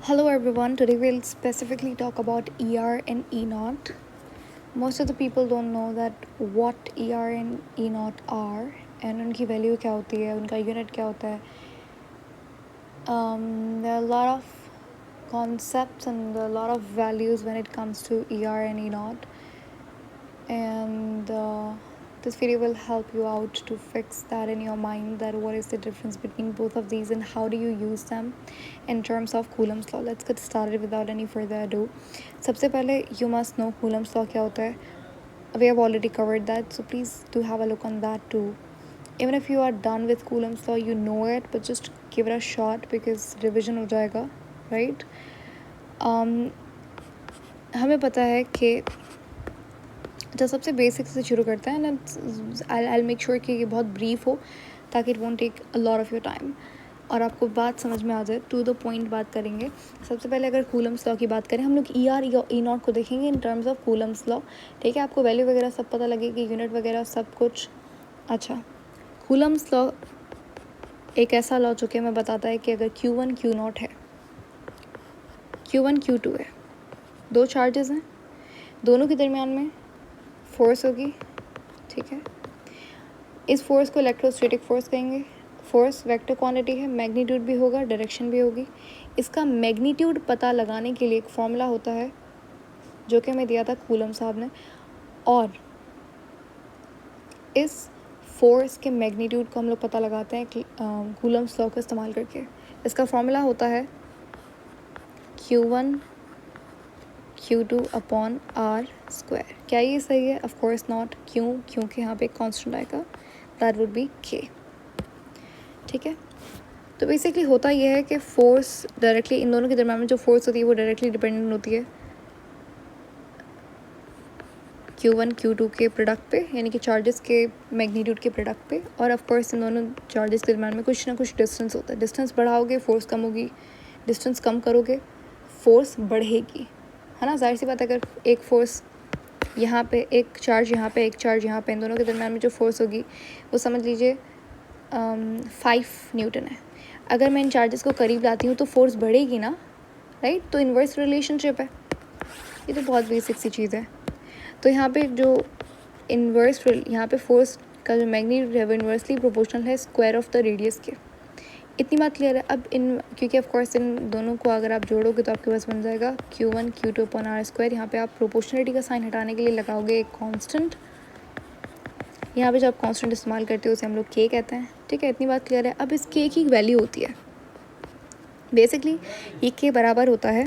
Hello everyone, today we'll specifically talk about ER and E naught. Most of the people don't know that what ER and E naught are and उनकी value क्या होती है, उनका unit क्या होता है. There are a lot of concepts and a lot of values when it comes to ER and E naught, and this video will help you out to fix that in your mind, that what is the difference between both of these and how do you use them in terms of Coulomb's law. Let's get started without any further ado. सबसे पहले you must know Coulomb's law क्या होता है. We have already covered that, so please do have a look on that too. Even if you are done with Coulomb's law, you know it, but just give it a shot because revision हो जाएगा, right? हमें पता है कि तो सबसे basic से शुरू करते हैं एंड आई मेक श्योर कि ये बहुत ब्रीफ हो ताकि it won't take a lot of your time और आपको बात समझ में आ जाए. टू द पॉइंट बात करेंगे. सबसे पहले अगर कूलम्स लॉ की बात करें, हम लोग ई आर या ई नॉट को देखेंगे in terms of Coulomb's law. ठीक है, आपको वैल्यू वगैरह सब पता लगेगी, यूनिट वगैरह सब कुछ. अच्छा, कूलम्स लॉ एक ऐसा लॉ जो कि हमें बताता है कि अगर Q1 Q नॉट है, Q1 Q2 है, दो चार्जेस हैं, दोनों के दरमियान में फोर्स होगी. ठीक है, इस फोर्स को इलेक्ट्रोस्टैटिक फोर्स कहेंगे. फोर्स वेक्टर क्वांटिटी है, मैग्नीट्यूड भी होगा, डायरेक्शन भी होगी. इसका मैग्नीट्यूड पता लगाने के लिए एक फॉर्मूला होता है जो कि हमें दिया था कूलम साहब ने, और इस फोर्स के मैग्नीट्यूड को हम लोग पता लगाते हैं कूलम्स लॉ का इस्तेमाल करके. इसका फॉर्मूला होता है Q1 Q2 upon R square. क्या ये सही है? Of course not. क्यों? क्योंकि यहाँ पे एक कांस्टेंट आएगा, दैट वुड बी K. ठीक है, तो बेसिकली होता यह है कि फोर्स डायरेक्टली इन दोनों के दरम्यान में जो फोर्स होती है वो डायरेक्टली डिपेंडेंट होती है Q1 Q2 के प्रोडक्ट पे, यानी कि चार्जेस के मैग्नीट्यूड के प्रोडक्ट पे. और ऑफ कोर्स इन दोनों चार्जेस के दरम्यान में कुछ ना कुछ डिस्टेंस होता है. डिस्टेंस बढ़ाओगे फोर्स कम होगी, डिस्टेंस कम करोगे फोर्स बढ़ेगी, है ना. जाहिर सी बात है, अगर एक फोर्स यहाँ पे, एक चार्ज यहाँ पे, एक चार्ज यहाँ पे, इन दोनों के दरम्यान में जो फोर्स होगी वो समझ लीजिए 5 न्यूटन है. अगर मैं इन चार्जेस को करीब लाती हूँ तो फोर्स बढ़ेगी ना, राइट. तो इन्वर्स रिलेशनशिप है, ये तो बहुत बेसिक सी चीज़ है. तो यहाँ पे जो यहाँ पे फोर्स का जो मैग्नीट्यूड है वो इन्वर्सली प्रोपोर्शनल है स्क्वायर ऑफ द रेडियस के. इतनी बात क्लियर है. अब क्योंकि ऑफ कोर्स इन दोनों को अगर आप जोड़ोगे तो आपके पास बन जाएगा Q1 Q2 upon R square. यहाँ पे आप प्रोपोर्शनलिटी का साइन हटाने के लिए लगाओगे एक कांस्टेंट. यहाँ पे जो आप कांस्टेंट इस्तेमाल करते हो उसे हम लोग K कहते हैं. ठीक है, इतनी बात क्लियर है. अब इस K की वैल्यू होती है बेसिकली ये K बराबर होता है.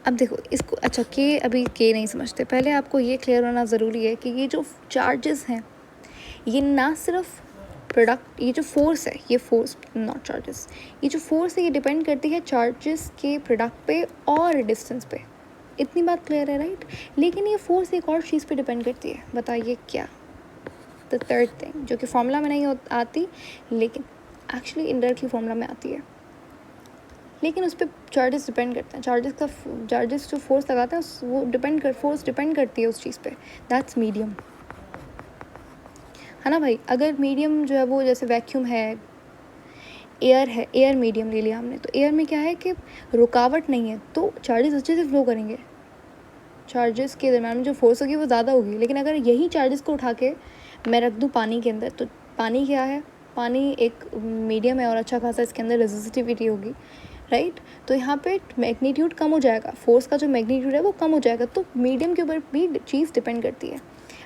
अब देखो इसको, अच्छा K अभी K नहीं समझते, पहले आपको ये क्लियर होना ज़रूरी है कि ये जो चार्जेस हैं ये ना सिर्फ प्रोडक्ट, ये जो फोर्स है, ये फोर्स नॉट चार्जेस, ये जो फोर्स है ये डिपेंड करती है चार्जेस के प्रोडक्ट पे और डिस्टेंस पे. इतनी बात क्लियर है, राइट. लेकिन ये फोर्स एक और चीज़ पे डिपेंड करती है. बताइए क्या? द थर्ड थिंग, जो कि फॉर्मूला में नहीं आती लेकिन एक्चुअली इनडायरेक्टली फॉर्मूला में आती है, लेकिन उस पर चार्जेस डिपेंड करते हैं. चार्जेस जो फोर्स लगाते हैं वो फोर्स डिपेंड करती है उस चीज़ पे. दैट्स मीडियम, है ना भाई. अगर मीडियम जो है वो जैसे वैक्यूम है, एयर है, एयर मीडियम ले लिया हमने, तो एयर में क्या है कि रुकावट नहीं है तो चार्जेस अच्छे से फ्लो करेंगे. चार्जेस के दरम्यान में जो फोर्स होगी वो ज़्यादा होगी. लेकिन अगर यही चार्जेस को उठा के मैं रख दूँ पानी के अंदर, तो पानी क्या है, पानी एक मीडियम है और अच्छा खासा इसके अंदर रेजिस्टिविटी होगी, राइट. तो यहाँ पे मैग्नीट्यूड कम हो जाएगा, फोर्स का जो मैग्नीट्यूड है वो कम हो जाएगा. तो मीडियम के ऊपर भी चीज़ डिपेंड करती है.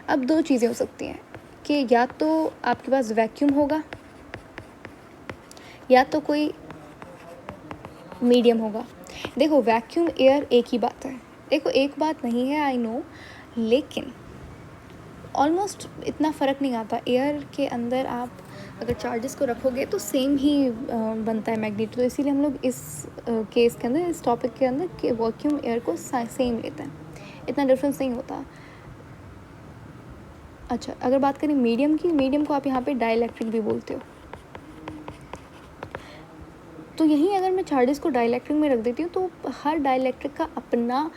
अब दो चीज़ें हो सकती हैं कि या तो आपके पास वैक्यूम होगा या तो कोई मीडियम होगा. देखो वैक्यूम एयर एक ही बात है. देखो एक बात नहीं है, आई नो, लेकिन ऑलमोस्ट इतना फ़र्क नहीं आता. एयर के अंदर आप अगर चार्जेस को रखोगे तो सेम ही बनता है मैग्नीट्यूड. तो इसीलिए हम लोग इस केस के अंदर, इस टॉपिक के अंदर कि वैक्यूम एयर को सेम लेते हैं, इतना डिफरेंस नहीं होता. अच्छा, अगर बात करें मीडियम की, मीडियम को आप यहाँ पे डाइलेक्ट्रिक भी बोलते हो. तो यहीं अगर मैं चार्जेस को डाइलेक्ट्रिक में रख देती हूँ तो हर डाइलेक्ट्रिक का अपना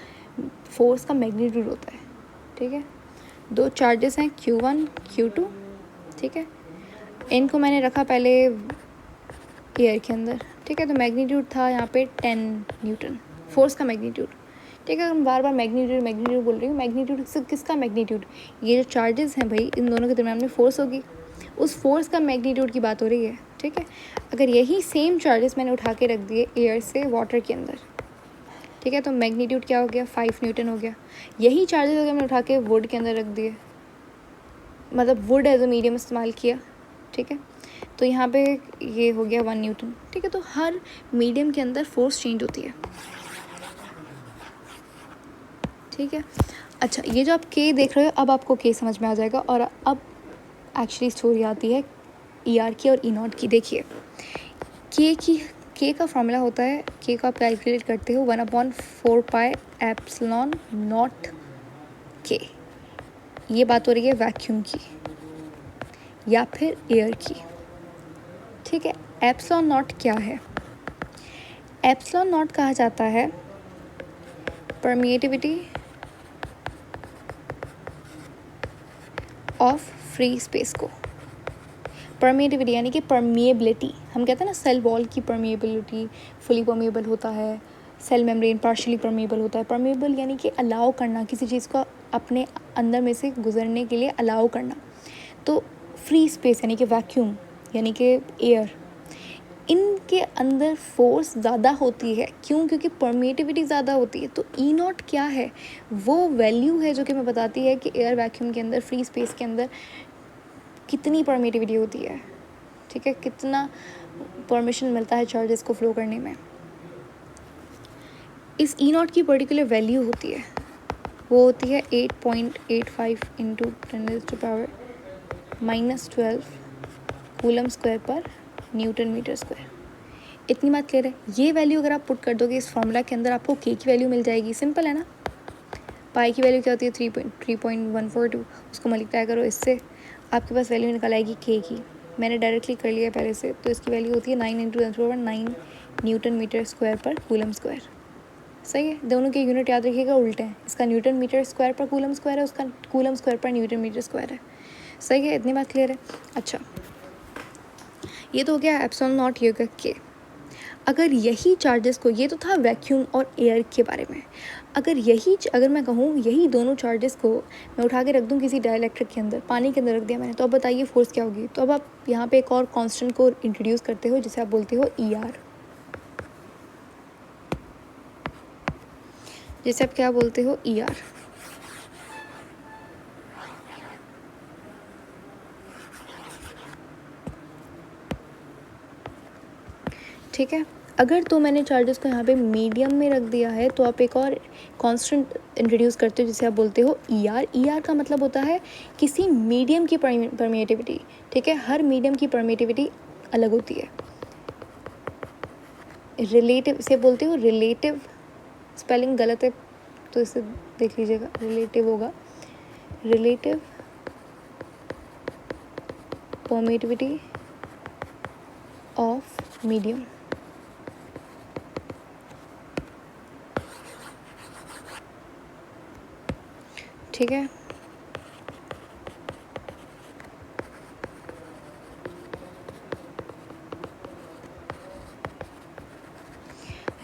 फोर्स का मैग्नीट्यूड होता है. ठीक है, दो चार्जेस हैं Q1 Q2. ठीक है, इनको मैंने रखा पहले एयर के अंदर, ठीक है, तो मैग्नीट्यूड था यहाँ पे 10 न्यूटन, फोर्स का मैग्नीट्यूड। ठीक है, हम बार बार मैग्नीट्यूड बोल रही हूँ। मैग्नीट्यूड किसका मैग्नीट्यूड? ये जो चार्जेस हैं भाई, इन दोनों के दरम्यान में फोर्स होगी, उस फोर्स का मैग्नीट्यूड की बात हो रही है। ठीक है, अगर यही सेम चार्जेस मैंने उठा के रख दिए एयर से वाटर के अंदर, ठीक है, तो मैग्नीट्यूड क्या हो गया? 5 न्यूटन हो गया। यही चार्जेस अगर मैंने उठा के वुड के अंदर रख दिए, मतलब वुड एज अ मीडियम इस्तेमाल किया, ठीक है, तो यहाँ पे ये हो गया 1 न्यूटन। ठीक है, तो हर मीडियम के अंदर फोर्स चेंज होती है। ठीक है, अच्छा, ये जो आप के देख रहे हो, अब आपको के समझ में आ जाएगा। और अब एक्चुअली स्टोरी आती है ई आर की और ई नॉट की। देखिए, के का फॉर्मूला होता है, के को आप कैलकुलेट करते हो 1/4 पाई एप्सिलॉन नॉट के। ये बात हो रही है वैक्यूम की या फिर एयर की। ठीक है, एप्सिलॉन नॉट क्या है? एप्सिलॉन नॉट कहा जाता है परमिएटिविटी ऑफ फ्री स्पेस को। परमिएटिविटी यानी कि परमिएबिलिटी, हम कहते हैं ना सेल वॉल की परमिएबिलिटी, फुली परमिएबल होता है, सेल मेम्ब्रेन पार्शियली परमिएबल होता है। परमिएबल यानी कि अलाउ करना, किसी चीज़ को अपने अंदर में से गुजरने के लिए अलाउ करना। तो फ्री स्पेस यानी कि वैक्यूम यानी कि एयर, इनके अंदर फोर्स ज़्यादा होती है। क्यों? क्योंकि परमिएटिविटी ज़्यादा होती है। तो ई नॉट क्या है? वो वैल्यू है जो कि मैं बताती है कि एयर वैक्यूम के अंदर, फ्री स्पेस के अंदर कितनी परमिटिविटी होती है। ठीक है, कितना परमिशन मिलता है चार्जेस को फ्लो करने में। इस ई नॉट की पर्टिकुलर वैल्यू होती है, वो होती है 8.85 इंटू 10⁻⁻12 कूलम स्क्वायर पर न्यूटन मीटर स्क्वायर। इतनी बात क्लियर है? ये वैल्यू अगर आप पुट कर दोगे इस फॉर्मूला के अंदर, आपको के की वैल्यू मिल जाएगी। सिंपल है ना? पाई की वैल्यू क्या होती है? 3.142। उसको मल्टीप्लाई करो इससे, आपके पास वैल्यू निकल आएगी के की। मैंने डायरेक्टली कर लिया पहले से, तो इसकी वैल्यू होती है 9 इंटू 10⁻9 न्यूटन मीटर स्क्वायर पर कूलम स्क्वायर। सही है, दोनों के यूनिट याद रखिएगा उल्टे हैं। इसका न्यूटन मीटर स्क्वायर पर कूलम स्क्वायर है, उसका कूलम स्क्वायर पर न्यूटन मीटर स्क्वायर है। सही है, इतनी बात क्लियर है? अच्छा, ये तो हो गया एप्सिलॉन नॉट ये के। अगर यही चार्जेस को, ये तो था वैक्यूम और एयर के बारे में, अगर मैं कहूँ यही दोनों चार्जेस को मैं उठा के रख दूँ किसी डाइलेक्ट्रिक के अंदर, पानी के अंदर रख दिया मैंने, तो अब बताइए फोर्स क्या होगी? तो अब आप यहाँ पे एक और कांस्टेंट को इंट्रोड्यूस करते हो जिसे आप बोलते हो ई आर। जिसे आप क्या बोलते हो? E R. ठीक है, अगर तो मैंने चार्जेस को यहाँ पे मीडियम में रख दिया है, तो आप एक और कांस्टेंट इंट्रोड्यूस करते हो जिसे आप बोलते हो ई आर। ई आर का मतलब होता है किसी मीडियम की परमिएटिविटी। ठीक है, हर मीडियम की परमिएटिविटी अलग होती है। रिलेटिव से बोलते हो, रिलेटिव स्पेलिंग गलत है तो इसे देख लीजिएगा, रिलेटिव होगा, रिलेटिव परमिएटिविटी ऑफ मीडियम। ठीक है,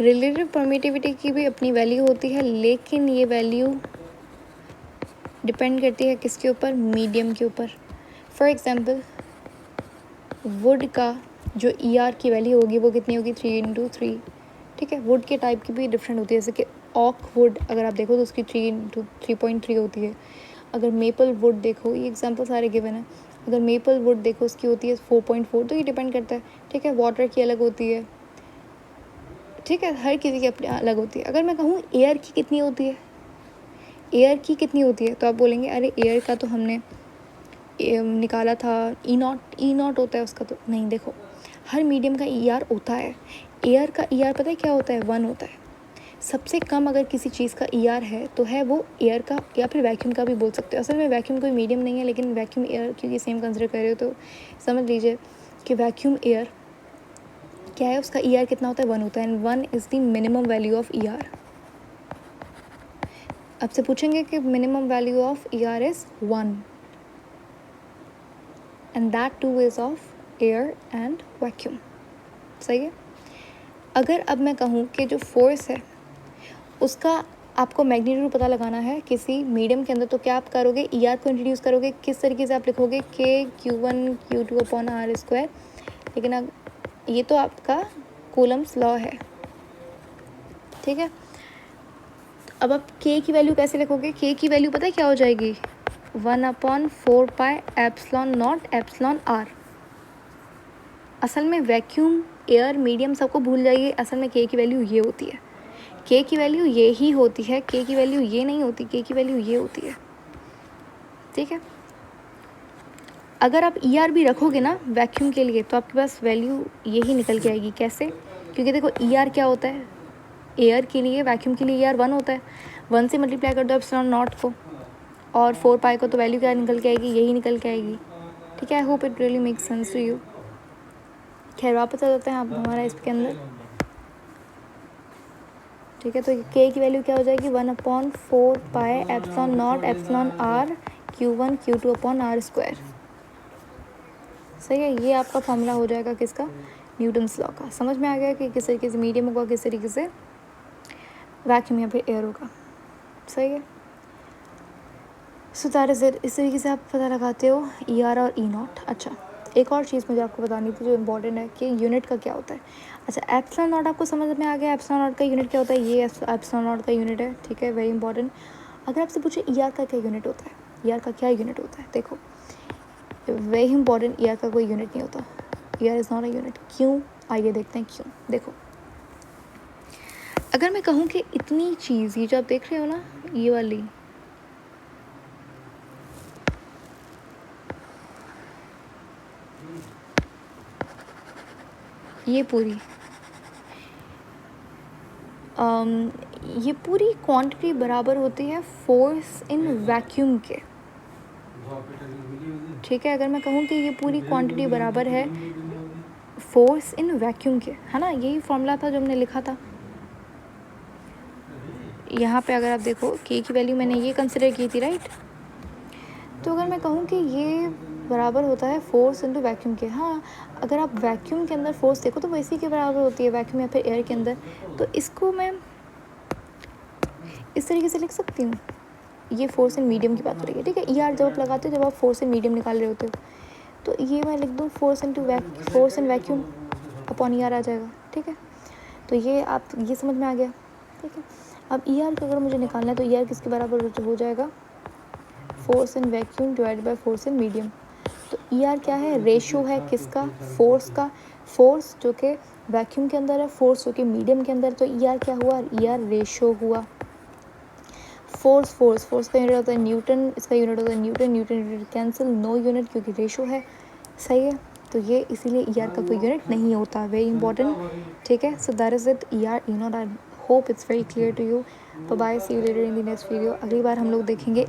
रिलेटिव परमिटिविटी की भी अपनी वैल्यू होती है, लेकिन ये वैल्यू डिपेंड करती है किसके ऊपर? मीडियम के ऊपर। फॉर एग्जांपल, वुड का जो ई आर की वैल्यू होगी वो कितनी होगी? 3/3। ठीक है, वुड के टाइप की भी डिफरेंट होती है, जैसे कि ऑक वुड अगर आप देखो तो उसकी 3/3.3 होती है। अगर मेपल वुड देखो, ये एग्जांपल सारे गिवन है, अगर मेपल वुड देखो उसकी होती है 4.4। तो ये डिपेंड करता है। ठीक है, वाटर की अलग होती है। ठीक है, हर किसी की अपनी अलग होती है। अगर मैं कहूँ एयर की कितनी होती है, एयर की कितनी होती है, तो आप बोलेंगे अरे एयर का तो हमने निकाला था ई नॉट होता है उसका। तो नहीं, देखो, हर मीडियम का ई आर होता है। एयर का ई आर पता है क्या होता है? 1 होता है। सबसे कम अगर किसी चीज़ का ई आर है तो है वो एयर का, या फिर वैक्यूम का भी बोल सकते हो। असल में वैक्यूम कोई मीडियम नहीं है, लेकिन वैक्यूम एयर क्योंकि सेम कंसिडर कर रहे हो तो समझ लीजिए कि वैक्यूम एयर क्या है, उसका ई आर कितना होता है? 1 होता है। And 1 is the minimum value of E R. आपसे पूछेंगे कि minimum value of E R is 1, and that two is of air and vacuum. सही है? अगर अब मैं कहूँ कि जो फोर्स है उसका आपको मैग्नीट्यूड पता लगाना है किसी मीडियम के अंदर, तो क्या आप करोगे, ई आर को इंट्रोड्यूस करोगे। किस तरीके से आप लिखोगे, के Q1 Q2 upon R square. लेकिन अब ये तो आपका कूलम्स लॉ है, ठीक है। अब आप के की वैल्यू कैसे लिखोगे, के की वैल्यू पता है क्या हो जाएगी, 1/4 pi epsilon naught epsilon r. असल में वैक्यूम, एयर, मीडियम सबको भूल जाइए, असल में के की वैल्यू ये होती है, के की वैल्यू ये ही होती है, के की वैल्यू ये नहीं होती, के की वैल्यू ये होती है, ठीक है। अगर आप ई आर भी रखोगे ना वैक्यूम के लिए तो आपके पास वैल्यू यही निकल के आएगी। कैसे, क्योंकि देखो ई आर क्या होता है, एयर के लिए, वैक्यूम के लिए ई आर 1 होता है, 1 से मल्टीप्लाई कर दो एप्सिलॉन नॉट को, और 4 पाई को, तो वैल्यू क्या निकल के आएगी, यही निकल के आएगी, ठीक है। I hope it really makes sense to you. खैर वापस आ जाते हैं आप हमारा इसके अंदर, ठीक है। तो के की वैल्यू क्या हो जाएगी, 1/4 pi epsilon naught epsilon R Q1 Q2 upon R square. सही है, ये आपका फॉर्मूला हो जाएगा किसका, न्यूटन्स लॉ का। समझ में आ गया कि किस तरीके से मीडियम होगा, किस तरीके से वैक्यूम या फिर एयर होगा, सही है। So that is it. इस तरीके से आप पता लगाते हो ई आर और ई नॉट। अच्छा, एक और चीज़ मुझे आपको बतानी थी जो इम्पोर्टेंट है कि यूनिट का क्या होता है। अच्छा, एप्सिलॉन नॉट आपको समझ में आ गया, एप्सिलॉन नॉट का यूनिट क्या होता है, ये एप्सिलॉन नॉट का यूनिट है, ठीक है, वेरी इंपॉर्टेंट। अगर आपसे पूछे ई आर का क्या यूनिट होता है, ई आर का क्या यूनिट होता है, देखो वेरी इंपॉर्टेंट, ई आर का कोई यूनिट नहीं होता, E R is not a unit. क्यों, आइए देखते हैं क्यों। देखो, अगर मैं कहूँ कि इतनी चीज़, ये जो आप देख रहे हो ना, ये वाली, ये पूरी ये पूरी क्वांटिटी बराबर होती है फोर्स इन वैक्यूम के, ठीक है। अगर मैं कहूँ कि ये पूरी क्वांटिटी बराबर है फोर्स इन वैक्यूम के, है ना, यही फॉर्मूला था जो हमने लिखा था यहाँ पे। अगर आप देखो के की वैल्यू मैंने ये कंसिडर की थी, राइट। तो अगर मैं कहूँ कि ये बराबर होता है फोर्स इनटू वैक्यूम के, हाँ, अगर आप वैक्यूम के अंदर फोर्स देखो तो वो इसी के बराबर होती है, वैक्यूम या फिर एयर के अंदर। तो इसको मैं इस तरीके से लिख सकती हूँ, ये फोर्स इन मीडियम की बात हो रही है, ठीक है। ई आर जब आप लगाते हो, जब आप फोर्स इन मीडियम निकाल रहे होते हो, तो ये मैं लिख दूँ force in vacuum upon e r आ जाएगा, ठीक है। तो ये आप, ये समझ में आ गया, ठीक है। अब ई आर को अगर मुझे निकालना है तो ई आर किसके बराबर हो जाएगा, force in vacuum divided by force in medium. तो ई आर क्या है, रेशो है किसका, फोर्स का, फोर्स जो कि वैक्यूम के अंदर है, फोर्स जो कि मीडियम के अंदर। तो ई आर क्या हुआ, ई आर रेशो हुआ। फोर्स का यूनिट होता है न्यूटन, इसका यूनिट होता है Newton, Newton cancel, no unit क्योंकि रेशो है, सही है। तो ये इसीलिए ई आर का कोई यूनिट नहीं होता, वेरी इंपॉर्टेंट, ठीक है। So that is it, E R E naught. I hope it's very clear to you. Bye, see you later in the next video. अगली बार हम लोग देखेंगे